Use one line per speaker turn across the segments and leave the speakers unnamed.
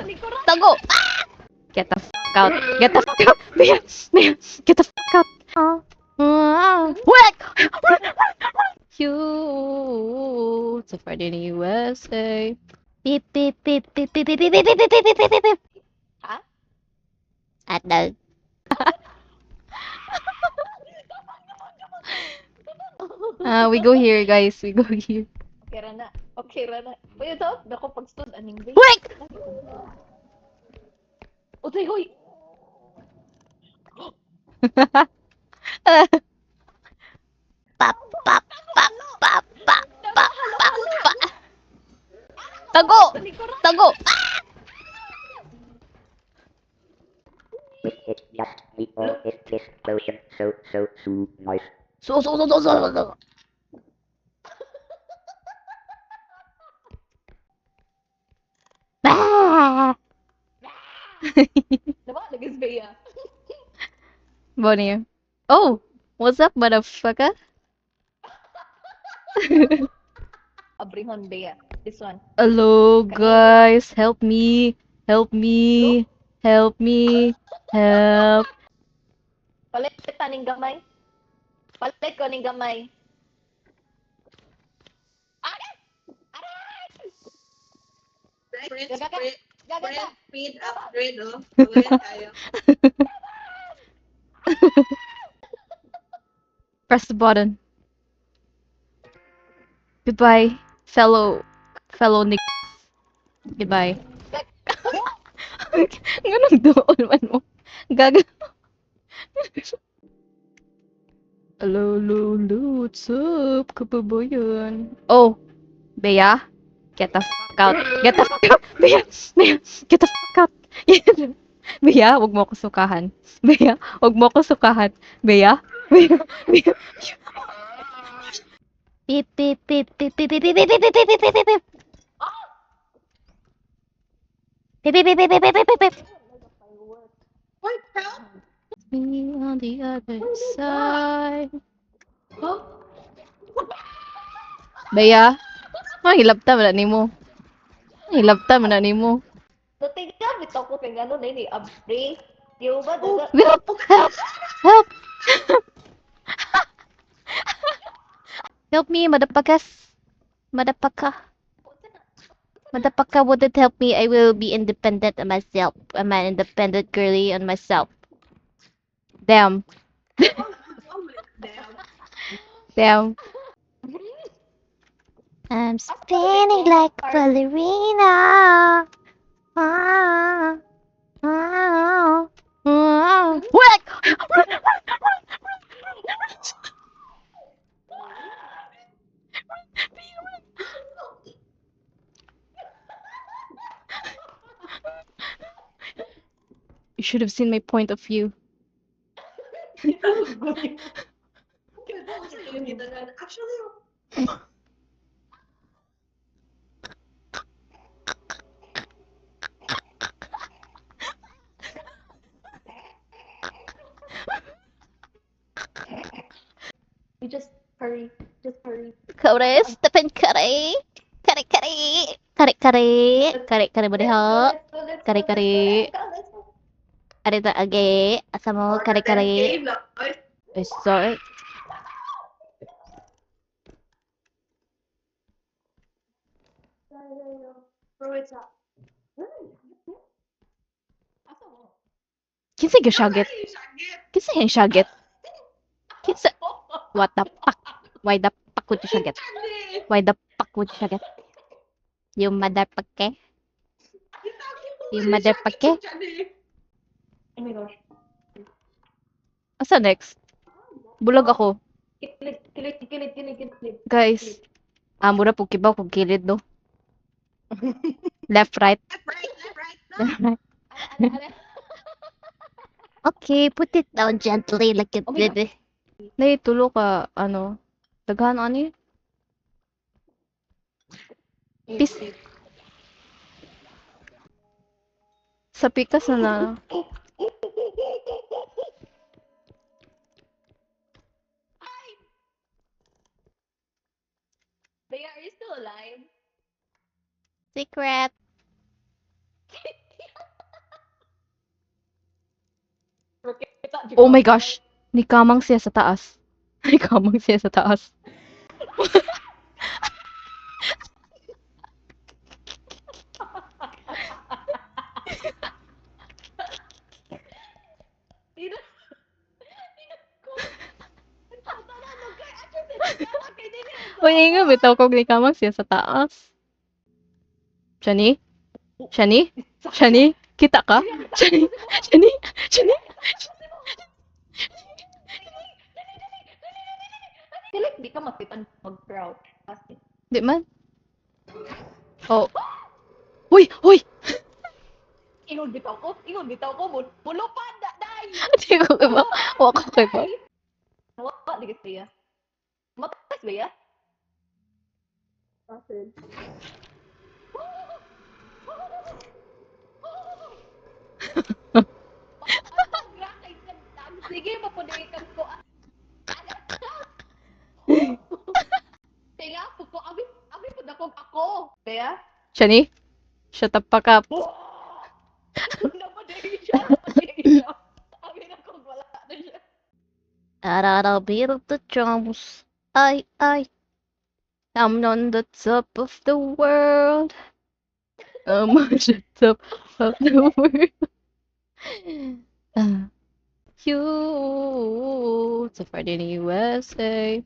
Likuran!
Tago! Get the fuck out. Get the fuck out. Bea! Bea! Get the fuck out. What? You. So far in the USA. Beep, beep, beep, beep, beep, beep, beep, beep, beep, beep, beep, beep, beep, beep.
Ha?
At the... we go here, guys. We go here.
Okay ra na. Okay ra na. Uy, ito. Dako pag-stud aning bay.
Wait!
Utay, hoy!
Pap, pap, pap, pap, pap, pap, pap, pap. Tago!
Likuran!
Tago!
It's just people in this potion so nice.
So. Ah!
Diba? Nagis Bea.
Bonnie. Oh! What's up, motherfucker?
Abrihon Bea. This one.
Hello, guys. Help me. Help me. Help me. Help.
Palit ta ning gamay. Palit ko ning gamay. Aray! Aray!
Friends,
Gaga ka! Gaga ka!
friend feed upgrade, oh. Magaling tayo.
Press the button. Goodbye, fellow Nick. Goodbye. Ganun doon man mo. Gaga. Hello, what's up, kababayan? Oh, Bea? Get the fuck out. Get the fuck out. Bea, get the fuck out. Bea, wag mo ako sukahan. Bea, wag mo ako sukahan. Bea, Bea. Beep, beep, beep, beep, beep, beep, beep, beep, beep, beep, beep, beep, beep, beep. Beep, beep, beep, beep, beep, beep, beep, beep.
What? Help?
Me on the other side.
Huh?
Bea, hilabta man na nimo. Hilabta man na nimo.
Natiga, bitaw ko kay gano'n na ini. Abri. Di ba? Daga.
Help! Help! Help! Help me, motherfuckers. Motherfucker. Motherfucker wouldn't help me. I will be independent on myself. I'm an independent girly on myself. Damn.
Oh my damn.
Damn. I'm spinning like a ballerina. Ah, ah, ah. What? You should have seen my point of view.
Actually,
You just hurry. Just hurry.
Curry, Stephen Curry. Curry, curry. Curry, curry. Curry, curry mo diha. Kare, kare. Arita age. Asa mo, kare, kare.
game lang. Ay,
Sorry.
bro, it's up.
Kinsa gyud syagit?
Ay, sakit.
Kinsa yung syagit? Kinsa? What the fuck? Why the fuck would you syagit?
Sakit.
Why the fuck would you syagit? You motherfucker. You motherfucker.
Oh my gosh.
Asa next? Bulag ako.
Kilit, kilit, kilit, kilit, kilit.
Guys. Mura po kibaw kung kilid do. Left, right.
Left, right, left, right. No.
Left, right.
Ala.
Okay, put it down gently like you
Oh my
did it. Nay, tulo ka, ano, daghan ani? Pis. Sa pikas na.
Bea, are you still alive?
Secret. Oh my gosh! Nikamang siya sa taas. Nikamang siya sa taas.
Sino? Sino ko? Tatanan kay Acho sila kay dili.
Uy, nga, bitaw ko nikamang siya sa taas. Shani? Shani? Shani? Kita ka? Shani? Shani? Shani?
Dili di ka mapitan mag-proud. Kasi
Di man? Oh. Uy! Uy!
ingon bitaw ko, mulupad na day.
Di ko kiba. Wa ko kiba.
Wala di kasi ya. Matas ba ya? Asin. Sige, mapudikan ko. Kaya po abi po dakog ako. Kaya?
Shani? Shut the fuck up.
Napadiri siya. Abi na kog wala na siya.
A bit of the drums. I'm on the top of the world. I'm on the top of the world. You, so far in the USA.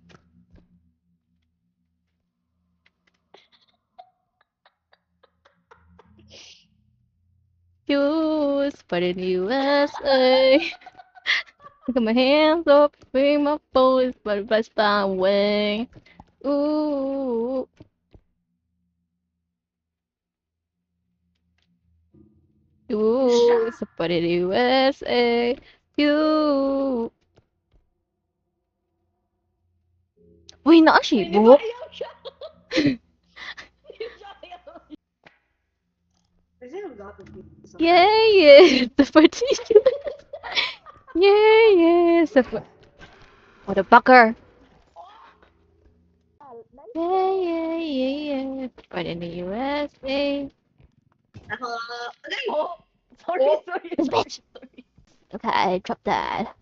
You, so far in the USA. Look at my hands up, bring my voice, but best I'm way. Ooh. You, so far in the USA. You. Uy, naa siya, buhok.
Ayaw siya.
There's a lot of people.
Yeah, the party. Yeah, what a fucker. Yeah. But in the USA.
Okay.
Oh, sorry.
This bitch. Okay, drop that.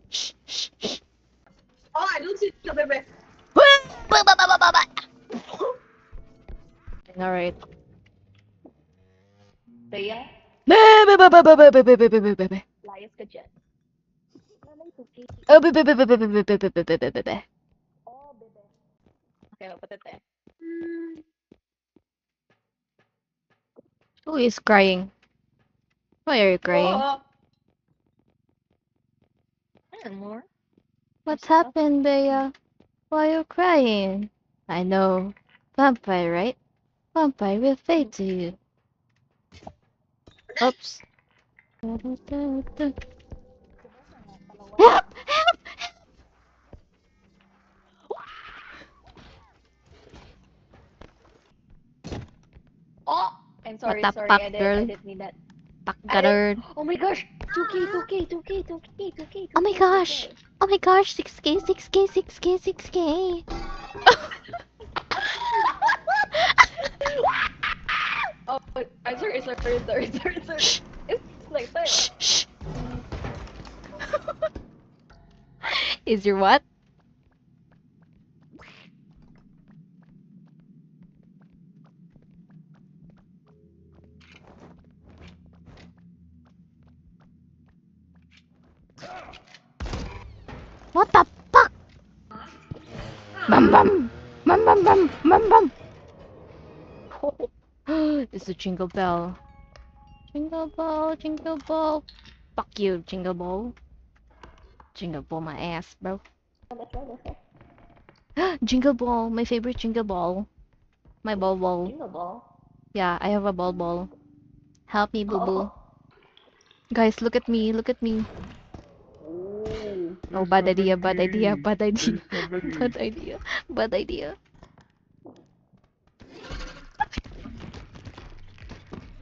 Shh, shh, shh.
Oh, I don't see the baby.
Alright.
Kaya,
Oh,
layas ka dyan. Nanay tuki.
Oh,
Oh, bebe. Okay, mapatete.
Who is crying? Why are you crying?
Oh. Ano more?
What's happened, Bea? Why are you crying? I know. Vampire, right? Vampire will fade to you. Oops. Help!
Oh! I'm sorry,
What the
sorry.
fuck,
I
girl?
didn't mean that.
Pakgaard.
Oh my gosh! 2K.
Oh my gosh! Oh my gosh! 6K, 6K, 6K, 6K!
Oh, I'm sorry.
Shh!
It's like that.
Shh! Shh! Is your what? What the fuck? Bum bum! Bum bum bum! Bum bum! It's a jingle bell. Jingle bell, jingle bell. Fuck you, jingle bell. Jingle ball my ass, bro. Jingle ball, my favorite jingle ball. My ball.
Jingle ball.
Yeah, I have a ball. Help me, boo boo.
Oh.
Guys, look at me, look at me. Oh, bad idea. Bad idea. Bad idea.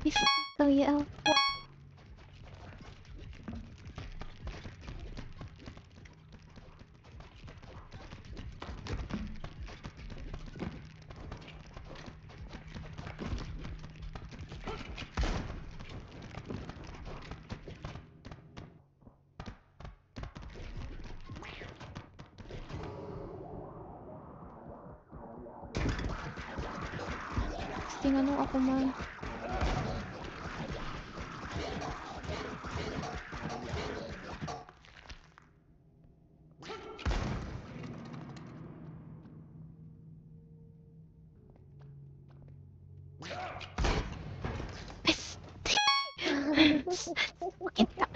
Ikaw, yaw. tinganong ako man. Kita.